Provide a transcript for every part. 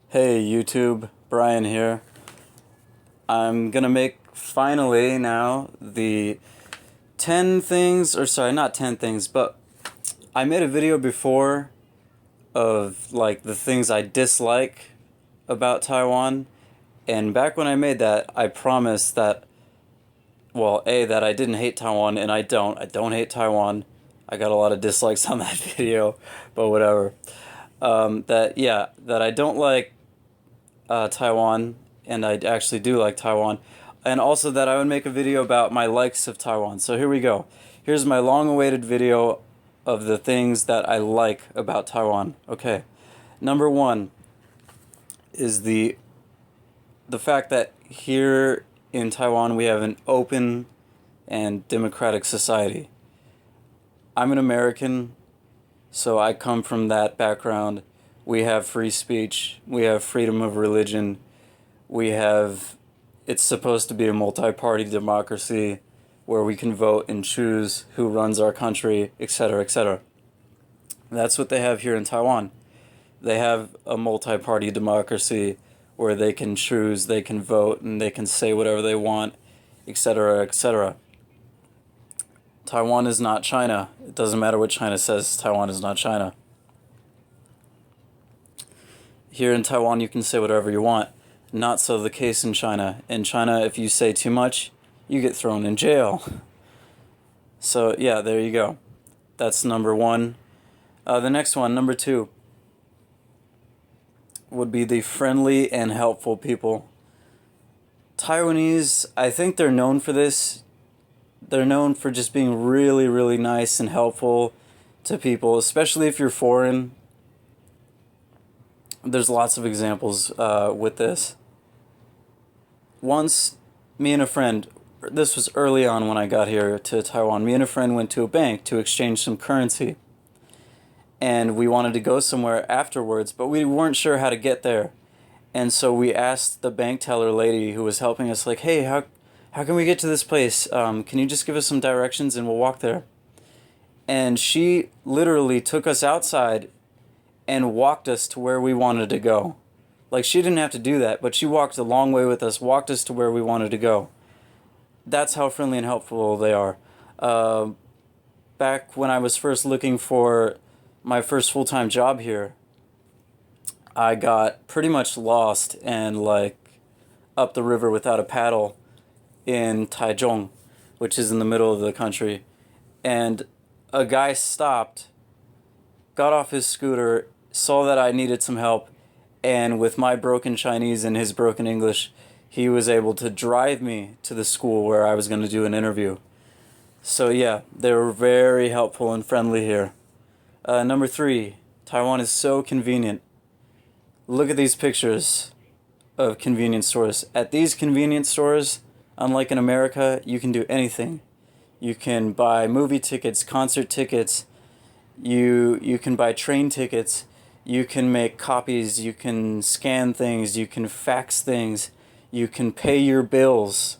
Hey YouTube, Brian here. I'm gonna make finally now the 10 things, or sorry, not 10 things, but I made a video before of like the things I dislike about Taiwan, and back when I made that, I promised that, well, A, that I didn't hate Taiwan, and I don't hate Taiwan. I got a lot of dislikes on that video, but whatever. That I don't like Taiwan, and I actually do like Taiwan, and also that I would make a video about my likes of Taiwan. So here we go. Here's my long-awaited video of the things that I like about Taiwan. Okay, number one is the fact that here in Taiwan we have an open and democratic society. I'm an American, so I come from that background. We have free speech, we have freedom of religion, it's supposed to be a multi-party democracy where we can vote and choose who runs our country, etc., etc. That's what they have here in Taiwan. They have a multi-party democracy where they can choose, they can vote, and they can say whatever they want, etc., etc. Taiwan is not China. It doesn't matter what China says, Taiwan is not China. Here in Taiwan, you can say whatever you want. Not so the case in China. In China, if you say too much, you get thrown in jail. So, yeah, there you go. That's number one. The next one, number two, would be the friendly and helpful people. Taiwanese, I think they're known for this. They're known for just being really, really nice and helpful to people, especially if you're foreign. There's lots of examples with this. Once, me and a friend, this was early on when I got here to Taiwan, me and a friend went to a bank to exchange some currency. And we wanted to go somewhere afterwards, but we weren't sure how to get there. And so we asked the bank teller lady who was helping us, like, hey, how can we get to this place? Can you just give us some directions and we'll walk there? And she literally took us outside and walked us to where we wanted to go. Like, she didn't have to do that, but she walked a long way with us, walked us to where we wanted to go. That's how friendly and helpful they are. Back when I was first looking for my first full-time job here, I got pretty much lost and like up the river without a paddle in Taichung, which is in the middle of the country. And a guy stopped, got off his scooter, saw that I needed some help, and with my broken Chinese and his broken English, he was able to drive me to the school where I was going to do an interview. So yeah, they were very helpful and friendly here. Number three, Taiwan is so convenient. Look at these pictures of convenience stores. At these convenience stores, unlike in America, you can do anything. You can buy movie tickets, concert tickets, you can buy train tickets, you can make copies, you can scan things, you can fax things, you can pay your bills,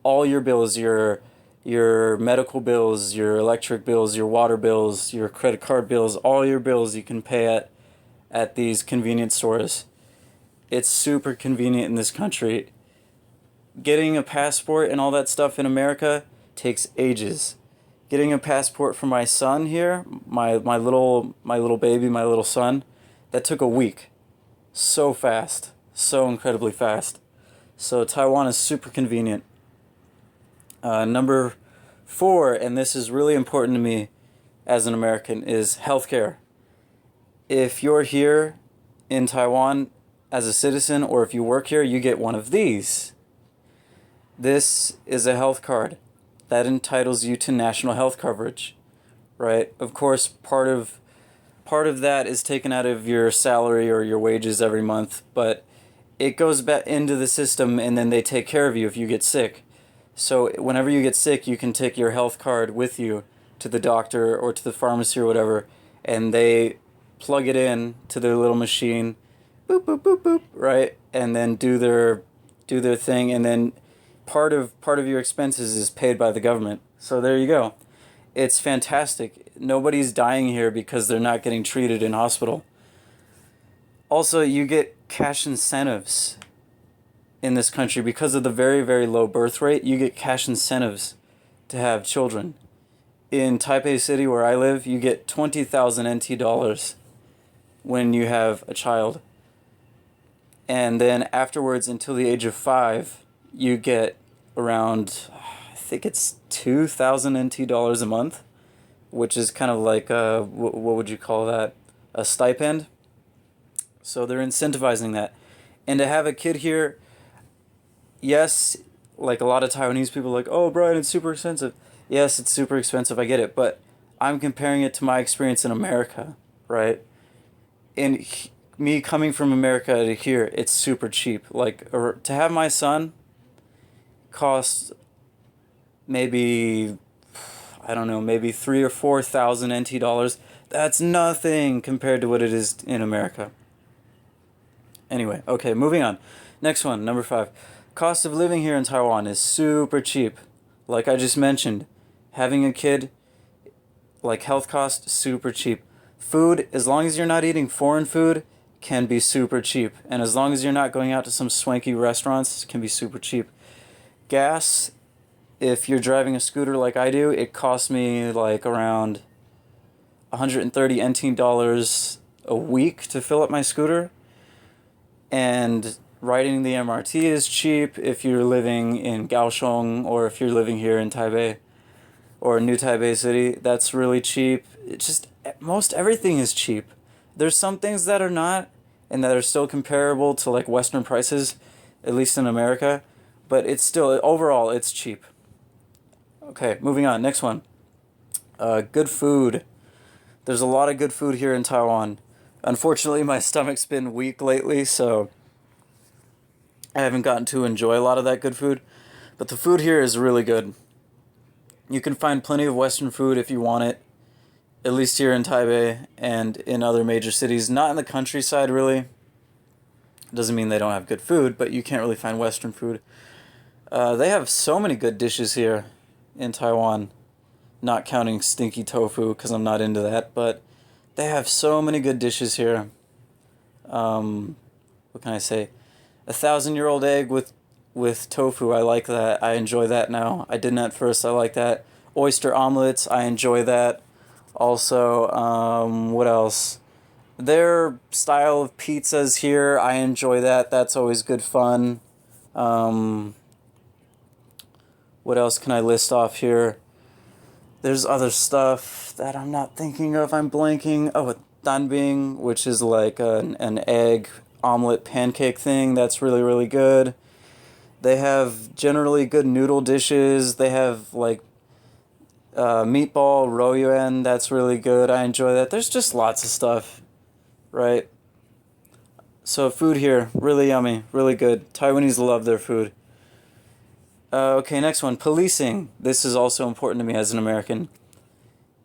all your bills, your medical bills, your electric bills, your water bills, your credit card bills, all your bills you can pay at these convenience stores. It's super convenient in this country. Getting a passport and all that stuff in America takes ages. Getting a passport for my son here, my little baby, my little son, that took a week. So fast, so incredibly fast. So Taiwan is super convenient. Number four, and this is really important to me as an American, is healthcare. If you're here in Taiwan as a citizen, or if you work here, you get one of these. This is a health card that entitles you to national health coverage, right? Of course, part of that is taken out of your salary or your wages every month, but it goes back into the system, and then they take care of you if you get sick. So whenever you get sick, you can take your health card with you to the doctor or to the pharmacy or whatever, and they plug it in to their little machine, boop, boop, boop, boop, right? And then do their thing, and then part of your expenses is paid by the government. So there you go. It's fantastic. Nobody's dying here because they're not getting treated in hospital. Also, you get cash incentives in this country because of the very, very low birth rate. You get cash incentives to have children. In Taipei City, where I live, you get 20,000 NT dollars when you have a child. And then afterwards, until the age of 5, you get around, I think it's 2,000 NT dollars a month, which is kind of like, what would you call that? A stipend. So they're incentivizing that. And to have a kid here, yes, like a lot of Taiwanese people are like, oh, Brian, it's super expensive. Yes, it's super expensive, I get it. But I'm comparing it to my experience in America, right? And me coming from America to here, it's super cheap. Like, to have my son cost maybe, I don't know, maybe 3 or 4,000 NT dollars. That's nothing compared to what it is in America. Anyway, okay, moving on. Next one, number 5. Cost of living here in Taiwan is super cheap. Like I just mentioned, having a kid, like health costs, super cheap. Food, as long as you're not eating foreign food, can be super cheap. And as long as you're not going out to some swanky restaurants, can be super cheap. Gas, if you're driving a scooter like I do, it costs me like around 130 NT dollars a week to fill up my scooter. And riding the MRT is cheap if you're living in Kaohsiung or if you're living here in Taipei or New Taipei City. That's really cheap. It's just, most everything is cheap. There's some things that are not and that are still comparable to like Western prices, at least in America, but it's still, overall, it's cheap. Okay, moving on. Next one. Good food. There's a lot of good food here in Taiwan. Unfortunately, my stomach's been weak lately, so I haven't gotten to enjoy a lot of that good food. But the food here is really good. You can find plenty of Western food if you want it, at least here in Taipei and in other major cities. Not in the countryside, really. Doesn't mean they don't have good food, but you can't really find Western food. They have so many good dishes here in Taiwan, not counting stinky tofu, because I'm not into that, but they have so many good dishes here. What can I say? 1,000-year-old egg with tofu, I like that. I enjoy that now. I didn't at first, I like that. Oyster omelets, I enjoy that. Also, what else? Their style of pizzas here, I enjoy that. That's always good fun. What else can I list off here? There's other stuff that I'm not thinking of. I'm blanking. Oh, danbing, which is like an egg omelet pancake thing. That's really, really good. They have generally good noodle dishes. They have like meatball royuan. That's really good. I enjoy that. There's just lots of stuff, right? So food here, really yummy, really good. Taiwanese love their food. Okay, next one. Policing. This is also important to me as an American.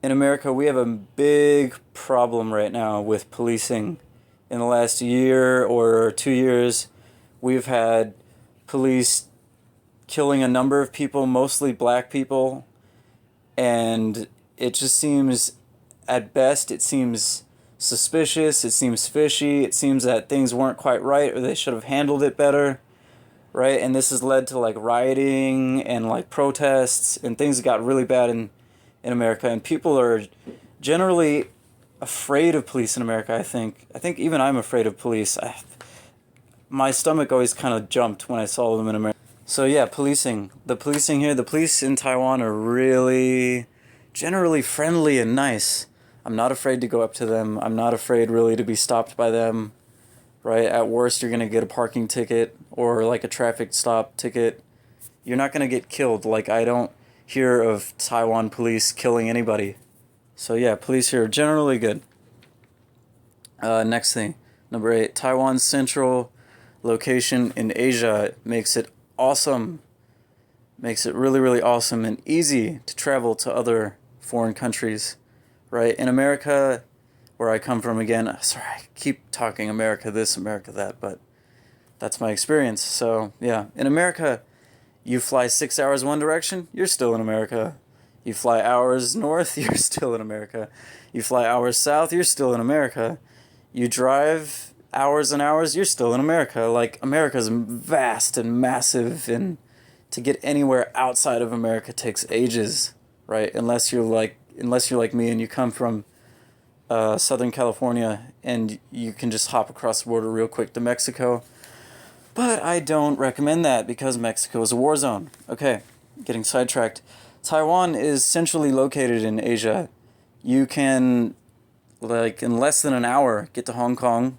In America, we have a big problem right now with policing. In the last year or 2 years, we've had police killing a number of people, mostly black people, and it just seems, at best, it seems suspicious, it seems fishy, it seems that things weren't quite right or they should have handled it better. Right, and this has led to like rioting and like protests, and things got really bad in America, and people are generally afraid of police in America. I think even I'm afraid of police. My stomach always kind of jumped when I saw them in America. So yeah, policing. The policing here, the police in Taiwan are really generally friendly and nice. I'm not afraid to go up to them. I'm not afraid really to be stopped by them. Right? At worst, you're going to get a parking ticket or like a traffic stop ticket. You're not going to get killed. Like, I don't hear of Taiwan police killing anybody. So yeah, police here are generally good. Next thing, number 8, Taiwan's central location in Asia makes it awesome. Makes it really, really awesome and easy to travel to other foreign countries. Right? In America, where I come from again, sorry, I keep talking America this, America that, but that's my experience. So, yeah, in America, you fly 6 hours one direction, you're still in America. You fly hours north, you're still in America. You fly hours south, you're still in America. You drive hours and hours, you're still in America. Like, America's vast and massive, and to get anywhere outside of America takes ages, right? Unless you're like me and you come from Southern California and you can just hop across the border real quick to Mexico. But I don't recommend that because Mexico is a war zone. Okay, getting sidetracked. Taiwan is centrally located in Asia. You can, like, in less than an hour, get to Hong Kong.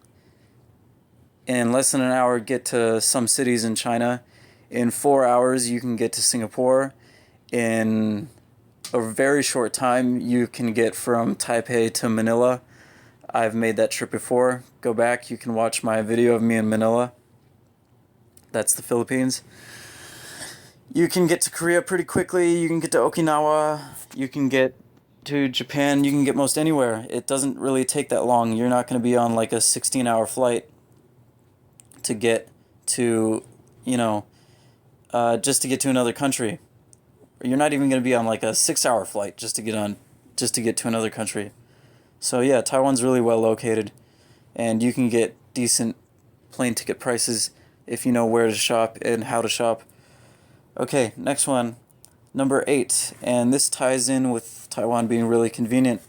In less than an hour, get to some cities in China. In 4 hours, you can get to Singapore. In a very short time, you can get from Taipei to Manila. I've made that trip before. Go back, you can watch my video of me in Manila. That's the Philippines. You can get to Korea pretty quickly. You can get to Okinawa. You can get to Japan. You can get most anywhere. It doesn't really take that long. You're not going to be on like a 16-hour flight to get to, just to get to another country. You're not even going to be on like a 6-hour flight just to get to another country. So yeah, Taiwan's really well located, and you can get decent plane ticket prices if you know where to shop and how to shop. Okay, next one, number 8, and this ties in with Taiwan being really convenient,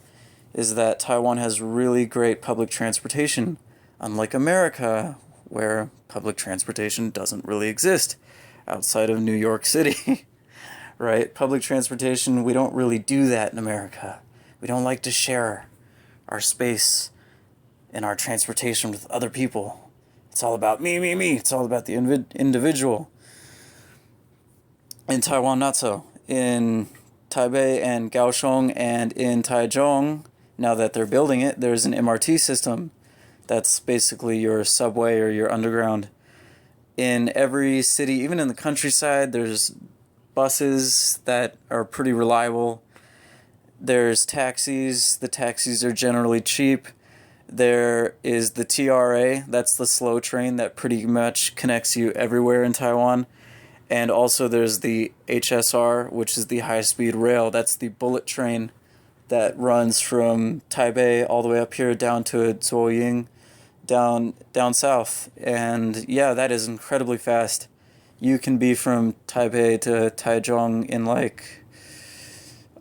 is that Taiwan has really great public transportation, unlike America, where public transportation doesn't really exist outside of New York City. Right? Public transportation, we don't really do that in America. We don't like to share our space and our transportation with other people. It's all about me, me, me. It's all about the individual. In Taiwan, not so. In Taipei and Kaohsiung and in Taichung, now that they're building it, there's an MRT system. That's basically your subway or your underground. In every city, even in the countryside, there's buses that are pretty reliable. There's taxis. The taxis are generally cheap. There is the TRA, that's the slow train that pretty much connects you everywhere in Taiwan. And also there's the HSR, which is the high-speed rail. That's the bullet train that runs from Taipei all the way up here down to Zuoying, down south. And yeah, that is incredibly fast. You can be from Taipei to Taichung in like,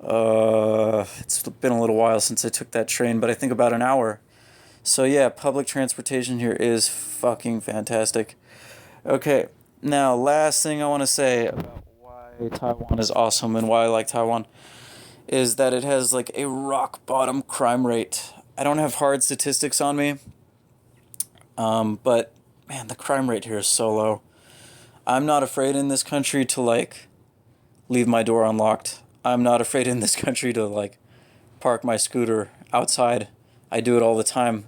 it's been a little while since I took that train, but I think about an hour. So yeah, public transportation here is fucking fantastic. Okay, now last thing I want to say about why Taiwan is awesome and why I like Taiwan is that it has like a rock bottom crime rate. I don't have hard statistics on me, but man, the crime rate here is so low. I'm not afraid in this country to like leave my door unlocked. I'm not afraid in this country to like park my scooter outside. I do it all the time.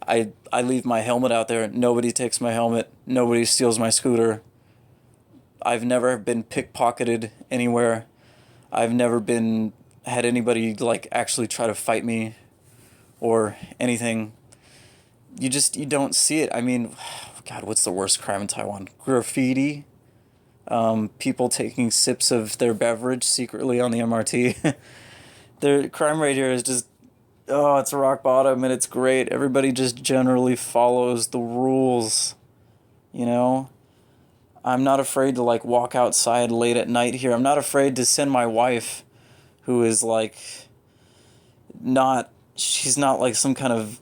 I leave my helmet out there. Nobody takes my helmet. Nobody steals my scooter. I've never been pickpocketed anywhere. I've never had anybody like actually try to fight me or anything. You don't see it. I mean, God, what's the worst crime in Taiwan? Graffiti. People taking sips of their beverage secretly on the MRT. The crime rate here is just, it's rock bottom, and it's great. Everybody just generally follows the rules, I'm not afraid to, like, walk outside late at night here. I'm not afraid to send my wife, who is, like, she's not, like, some kind of,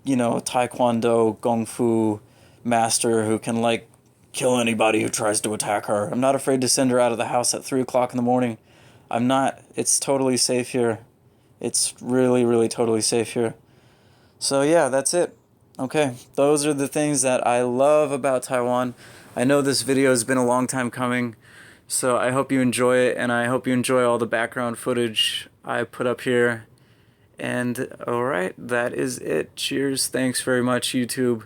taekwondo, kung fu master who can, like, kill anybody who tries to attack her. I'm not afraid to send her out of the house at 3 o'clock in the morning. I'm not. It's totally safe here. It's really, really totally safe here. So yeah, that's it. Okay, those are the things that I love about Taiwan. I know this video has been a long time coming, so I hope you enjoy it, and I hope you enjoy all the background footage I put up here. And alright, that is it. Cheers. Thanks very much, YouTube.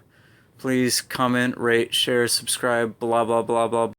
Please comment, rate, share, subscribe, blah, blah, blah, blah.